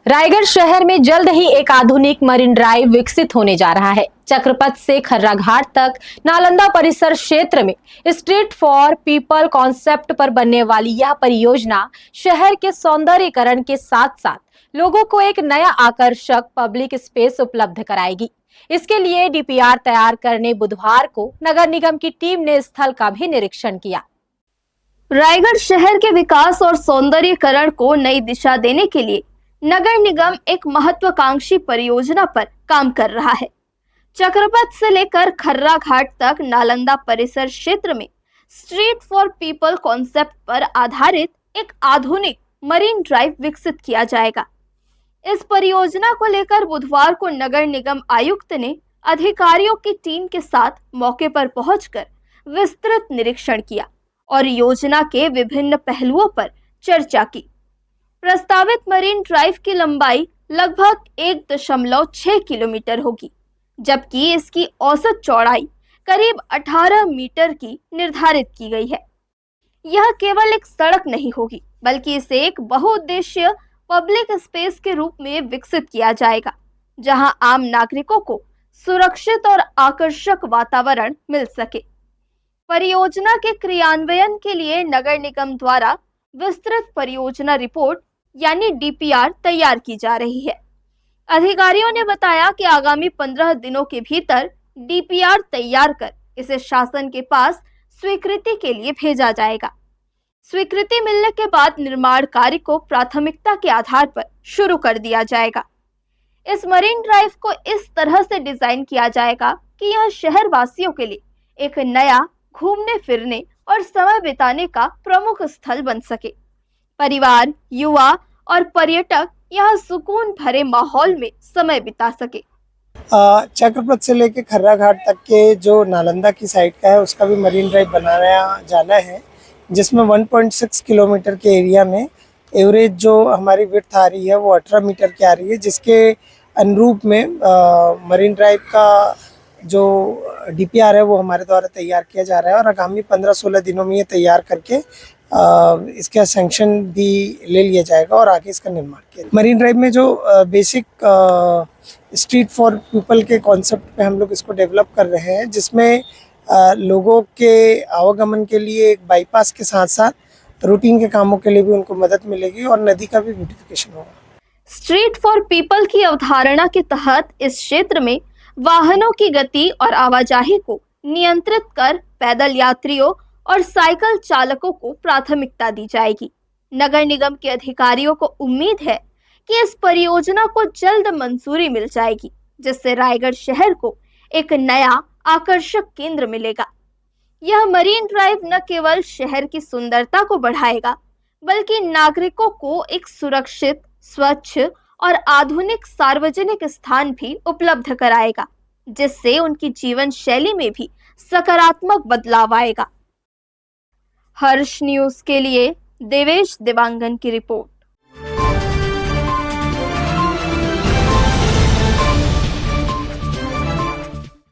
रायगढ़ शहर में जल्द ही एक आधुनिक मरीन ड्राइव विकसित होने जा रहा है। चक्रपथ से खर्रा घाट तक नालंदा परिसर क्षेत्र में स्ट्रीट फॉर पीपल कॉन्सेप्ट पर बनने वाली यह परियोजना शहर के सौंदर्यीकरण के साथ साथ लोगों को एक नया आकर्षक पब्लिक स्पेस उपलब्ध कराएगी। इसके लिए डीपीआर तैयार करने बुधवार को नगर निगम की टीम ने स्थल का भी निरीक्षण किया। रायगढ़ शहर के विकास और सौंदर्यीकरण को नई दिशा देने के लिए नगर निगम एक महत्वाकांक्षी परियोजना पर काम कर रहा है। चक्रपथ से लेकर खर्रा घाट तक नालंदा परिसर क्षेत्र में स्ट्रीट फॉर पीपल कॉन्सेप्ट पर आधारित एक आधुनिक मरीन ड्राइव विकसित किया जाएगा। इस परियोजना को लेकर बुधवार को नगर निगम आयुक्त ने अधिकारियों की टीम के साथ मौके पर पहुंचकर विस्तृत निरीक्षण किया और योजना के विभिन्न पहलुओं पर चर्चा की। प्रस्तावित मरीन ड्राइव की लंबाई लगभग 1.6 किलोमीटर होगी, जबकि इसकी औसत चौड़ाई करीब 18 मीटर की निर्धारित की गई है। यह केवल एक सड़क नहीं होगी, बल्कि इसे एक बहुउद्देशीय पब्लिक स्पेस के रूप में विकसित किया जाएगा, जहां आम नागरिकों को सुरक्षित और आकर्षक वातावरण मिल सके। परियोजना के क्रियान्वयन के लिए नगर निगम द्वारा विस्तृत परियोजना रिपोर्ट यानी डीपीआर तैयार की जा रही है। अधिकारियों ने बताया कि आगामी 15 दिनों के भीतर डीपीआर तैयार कर इसे शासन के पास स्वीकृति के लिए भेजा जाएगा। स्वीकृति मिलने के बाद निर्माण कार्य को प्राथमिकता के आधार पर शुरू कर दिया जाएगा। इस मरीन ड्राइव को इस तरह से डिजाइन किया जाएगा कि यह शहर वासियों के लिए एक नया घूमने फिरने और समय बिताने का प्रमुख स्थल बन सके। परिवार, युवा और पर्यटक यहाँ सुकून भरे माहौल में समय बिता सके। चक्रपथ से लेकर खर्रा घाट तक के जो नालंदा की साइड का है उसका भी मरीन ड्राइव बनाया जाना है, जिसमें 1.6 किलोमीटर के एरिया में एवरेज जो हमारी विड्थ आ रही है वो 18 मीटर की आ रही है, जिसके अनुरूप में मरीन ड्राइव का जो डीपीआर है वो हमारे द्वारा तैयार किया जा रहा है और आगामी 15-16 दिनों में ये तैयार करके इसका सैंक्शन भी ले लिया जाएगा और आगे इसका निर्माण किया। मरीन ड्राइव में जो बेसिक स्ट्रीट फॉर पीपल के कॉन्सेप्ट पे हम लोग इसको डेवलप कर रहे हैं, जिसमें लोगों के आवागमन के लिए एक बाईपास के साथ साथ रूटीन के कामों के लिए भी उनको मदद मिलेगी और नदी का भी ब्यूटिफिकेशन होगा। स्ट्रीट फॉर पीपल की अवधारणा के तहत इस क्षेत्र में वाहनों की गति और आवाजाही को नियंत्रित कर पैदल यात्रियों और साइकिल चालकों को प्राथमिकता दी जाएगी। नगर निगम के अधिकारियों को उम्मीद है कि इस परियोजना को जल्द मंजूरी मिल जाएगी, जिससे रायगढ़ शहर को एक नया आकर्षक केंद्र मिलेगा। यह मरीन ड्राइव न केवल शहर की सुंदरता को बढ़ाएगा, बल्कि नागरिकों को एक सुरक्षित, स्वच्छ और आधुनिक सार्वजनिक स्थान भी उपलब्ध कराएगा, जिससे उनकी जीवन शैली में भी सकारात्मक बदलाव आएगा। हर्ष न्यूज के लिए देवेश देवांगन की रिपोर्ट।